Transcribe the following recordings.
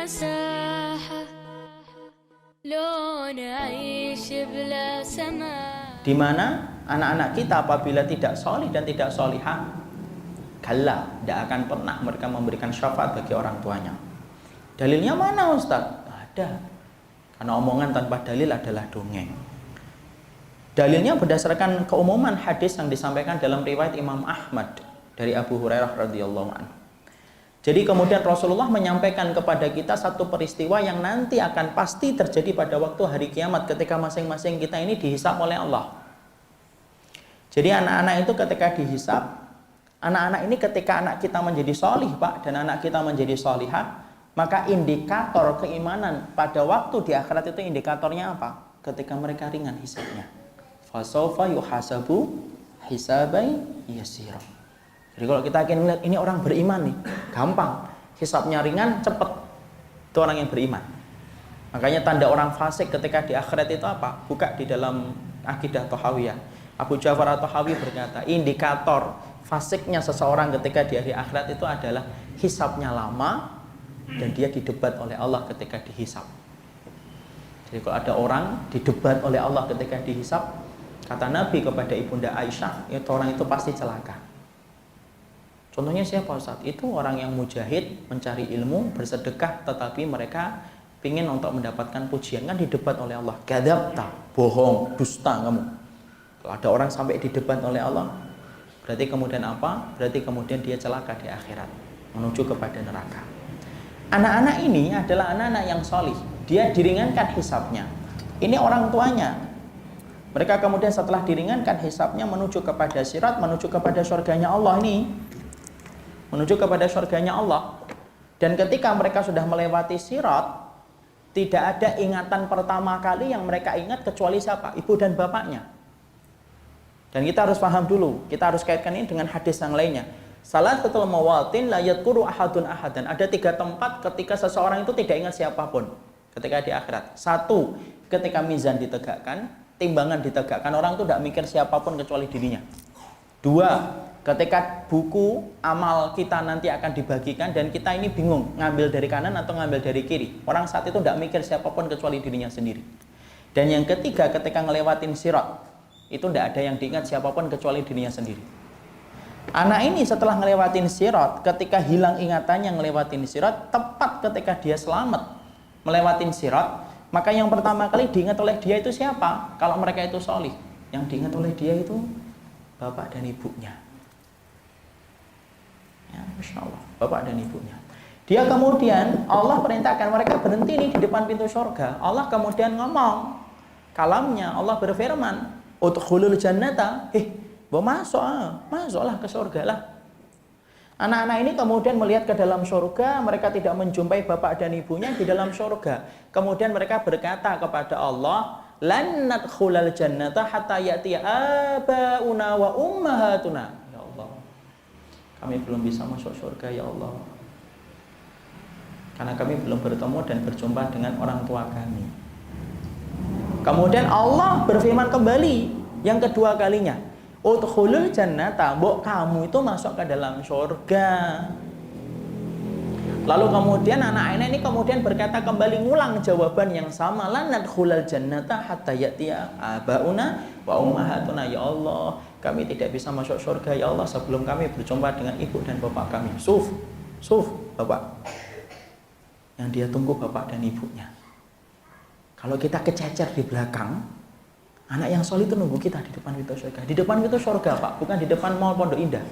ساحة لو نعيش بلا سماء. Di mana anak-anak kita apabila tidak solih dan tidak solihah, kalla, tidak akan pernah mereka memberikan syafaat bagi orang tuanya. Dalilnya mana Ustaz? Ada. Karena omongan tanpa dalil adalah dongeng. Dalilnya berdasarkan keumuman hadis yang disampaikan dalam riwayat Imam Ahmad dari Abu Hurairah radhiyallahu anhu. Jadi kemudian Rasulullah menyampaikan kepada kita satu peristiwa yang nanti akan pasti terjadi pada waktu hari kiamat ketika masing-masing kita ini dihisab oleh Allah. Jadi anak-anak itu ketika dihisab, anak-anak ini ketika anak kita menjadi solih Pak, dan anak kita menjadi solihah, maka indikator keimanan pada waktu di akhirat itu indikatornya apa? Ketika mereka ringan hisabnya. Fasawfa yuhasabu hisabai yasira. Jadi kalau kita ingin melihat ini orang beriman nih, gampang. Hisabnya ringan, cepat. Itu orang yang beriman. Makanya tanda orang fasik ketika di akhirat itu apa? Buka di dalam akidah Thahawiyah. Abu Ja'far At-Tahawi berkata, indikator fasiknya seseorang ketika di hari akhirat itu adalah hisabnya lama dan dia didebat oleh Allah ketika dihisab. Jadi kalau ada orang didebat oleh Allah ketika dihisab, kata Nabi kepada Ibunda Aisyah, itu orang itu pasti celaka. Contohnya siapa Ustaz? Itu orang yang mujahid, mencari ilmu, bersedekah, tetapi mereka ingin untuk mendapatkan pujian, kan didebat oleh Allah. Kadzabta, bohong, dusta kamu. Kalau ada orang sampai didebat oleh Allah, berarti kemudian apa? Berarti kemudian dia celaka di akhirat, menuju kepada neraka. Anak-anak ini adalah anak-anak yang solih. Dia diringankan hisabnya. Ini orang tuanya. Mereka kemudian setelah diringankan hisabnya menuju kepada sirat, menuju kepada surganya Allah ini. Menuju kepada surganya Allah. Dan ketika mereka sudah melewati sirat, tidak ada ingatan pertama kali yang mereka ingat kecuali siapa? Ibu dan bapaknya. Dan kita harus paham dulu, kita harus kaitkan ini dengan hadis yang lainnya. Salasatul mawatin la yadhkuru ahadun ahadan. Ada 3 tempat ketika seseorang itu tidak ingat siapapun ketika di akhirat. 1, ketika mizan ditegakkan, timbangan ditegakkan, orang itu tidak mikir siapapun kecuali dirinya. 2, ketika buku amal kita nanti akan dibagikan dan kita ini bingung ngambil dari kanan atau ngambil dari kiri. Orang saat itu tidak mikir siapapun kecuali dirinya sendiri. Dan yang ketiga, ketika ngelewatin sirat, itu tidak ada yang diingat siapapun kecuali dirinya sendiri. Anak ini setelah ngelewatin sirat, ketika hilang ingatannya ngelewatin sirat, tepat ketika dia selamat melewatin sirat, maka yang pertama kali diingat oleh dia itu siapa? Kalau mereka itu solih, yang diingat oleh dia itu bapak dan ibunya. Ya, Masya Allah, bapak dan ibunya. Dia kemudian, Allah perintahkan mereka berhenti nih di depan pintu surga. Allah kemudian ngomong, kalamnya Allah berfirman, udkhulul jannata, masuklah ke surga lah. Anak-anak ini kemudian melihat ke dalam surga, mereka tidak menjumpai bapak dan ibunya di dalam surga. Kemudian mereka berkata kepada Allah, lan nadkhulal jannata hatta ya'tiya abauna wa ummahatuna. Ya Allah, kami belum bisa masuk surga ya Allah, karena kami belum bertemu dan berjumpa dengan orang tua kami. Kemudian Allah berfirman kembali yang kedua kalinya, udkhulul jannata, mbok kamu itu masuk ke dalam surga. Lalu kemudian anak-anak ini kemudian berkata kembali, ngulang jawaban yang sama, lan nadkhulal jannata hatta ya'tiya abauna wa ummahatuna. Ya Allah, kami tidak bisa masuk surga ya Allah sebelum kami berjumpa dengan ibu dan bapak kami. Suf, bapak. Yang dia tunggu bapak dan ibunya. Kalau kita kececer di belakang, anak yang solih itu nunggu kita di depan pintu surga. Di depan pintu surga Pak, bukan di depan mall Pondok Indah.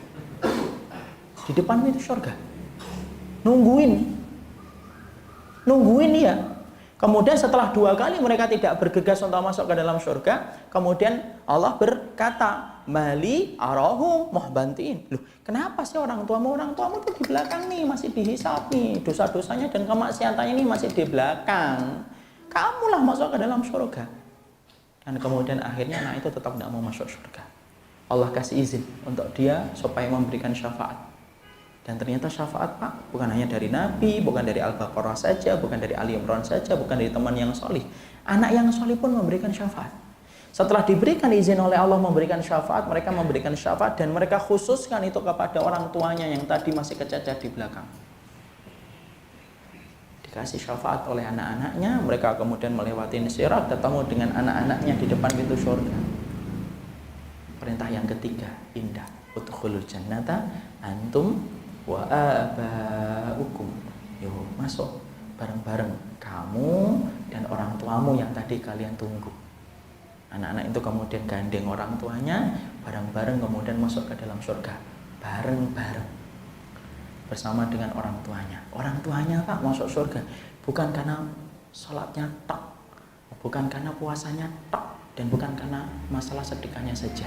Di depan pintu surga. Nungguin ya. Kemudian setelah 2 kali mereka tidak bergegas untuk masuk ke dalam surga, kemudian Allah berkata, mali arahu muhbantiin. Loh, kenapa sih orang tuamu tuh di belakang nih, masih dihisab nih, dosa-dosanya dan kemaksiatannya ini masih di belakang. Kamulah masuk ke dalam surga. Dan kemudian akhirnya anak itu tetap tidak mau masuk surga. Allah kasih izin untuk dia supaya memberikan syafaat. Dan ternyata syafaat Pak, bukan hanya dari Nabi, bukan dari Al-Baqarah saja, bukan dari Ali Imran saja, bukan dari teman yang solih. Anak yang solih pun memberikan syafaat. Setelah diberikan izin oleh Allah memberikan syafaat, mereka memberikan syafaat dan mereka khususkan itu kepada orang tuanya yang tadi masih kececer di belakang. dikasih syafaat oleh anak-anaknya, mereka kemudian melewati sirat, ketemu dengan anak-anaknya di depan pintu surga. Perintah yang ketiga indah, udkhulul jannata antum wa abaukum. Yo, masuk bareng-bareng kamu dan orang tuamu yang tadi kalian tunggu. Anak-anak itu kemudian gandeng orang tuanya, bareng-bareng kemudian masuk ke dalam surga, bareng-bareng bersama dengan orang tuanya. Orang tuanya Pak masuk surga bukan karena sholatnya tok, bukan karena puasanya tok, dan bukan karena masalah sedekahnya saja.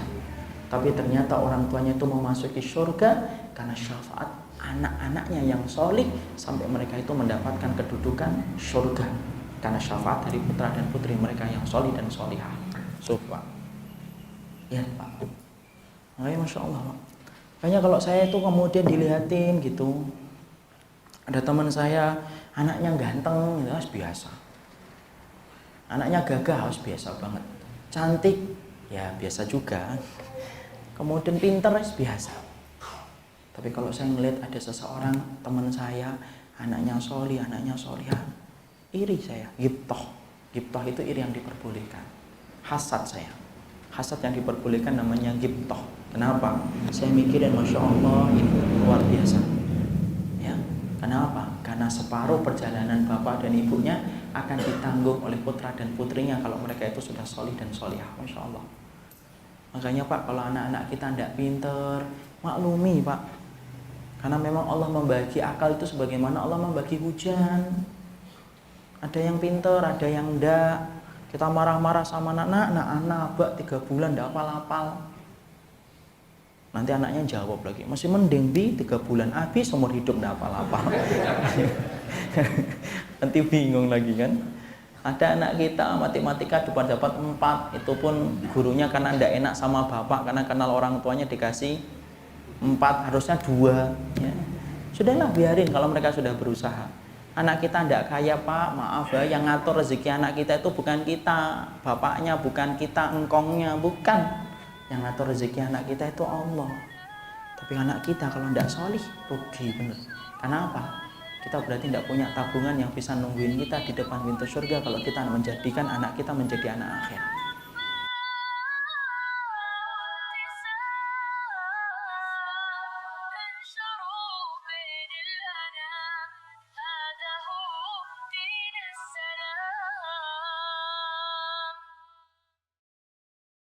Tapi ternyata orang tuanya itu memasuki surga karena syafaat anak-anaknya yang solih, sampai mereka itu mendapatkan kedudukan surga karena syafaat dari putra dan putri mereka yang solih dan solihah. Pak. Ya Pak. Masya Allah Pak. Makanya kalau saya itu kemudian dilihatin gitu, ada teman saya anaknya ganteng, ya biasa. Anaknya gagah, harus biasa banget. Cantik, ya biasa juga. Kemudian pinter, biasa. Tapi kalau saya melihat ada seseorang teman saya, anaknya sholih, anaknya sholihah, iri saya. Ghibtoh itu iri yang diperbolehkan. Hasad saya. Hasad yang diperbolehkan namanya ghibtoh. Kenapa? Saya mikirin Masya Allah ini luar biasa. Ya, kenapa? Karena separuh perjalanan bapak dan ibunya akan ditanggung oleh putra dan putrinya kalau mereka itu sudah sholih dan sholihah. Masya Allah. Makanya Pak, kalau anak-anak kita tidak pinter, maklumi Pak. Karena memang Allah membagi akal itu sebagaimana Allah membagi hujan. Ada yang pinter, ada yang enggak. Kita marah-marah sama anak, Bak 3 bulan enggak hafal-hafal. Nanti anaknya jawab lagi, masih mending Bi 3 bulan, habis seumur hidup enggak hafal-hafal. Nanti bingung lagi kan. Ada anak kita matematika dapat 4, itu pun gurunya karena enggak enak sama bapak, karena kenal orang tuanya dikasih 4, harusnya 2 ya. Sudahlah biarin kalau mereka sudah berusaha. Anak kita tidak kaya Pak, maaf ya, yang ngatur rezeki anak kita itu bukan kita, bapaknya, bukan kita, engkongnya, bukan. Yang ngatur rezeki anak kita itu Allah. Tapi anak kita kalau tidak solih, rugi bener. Karena apa? Kita berarti tidak punya tabungan yang bisa nungguin kita di depan pintu surga kalau kita menjadikan anak kita menjadi anak akhirat.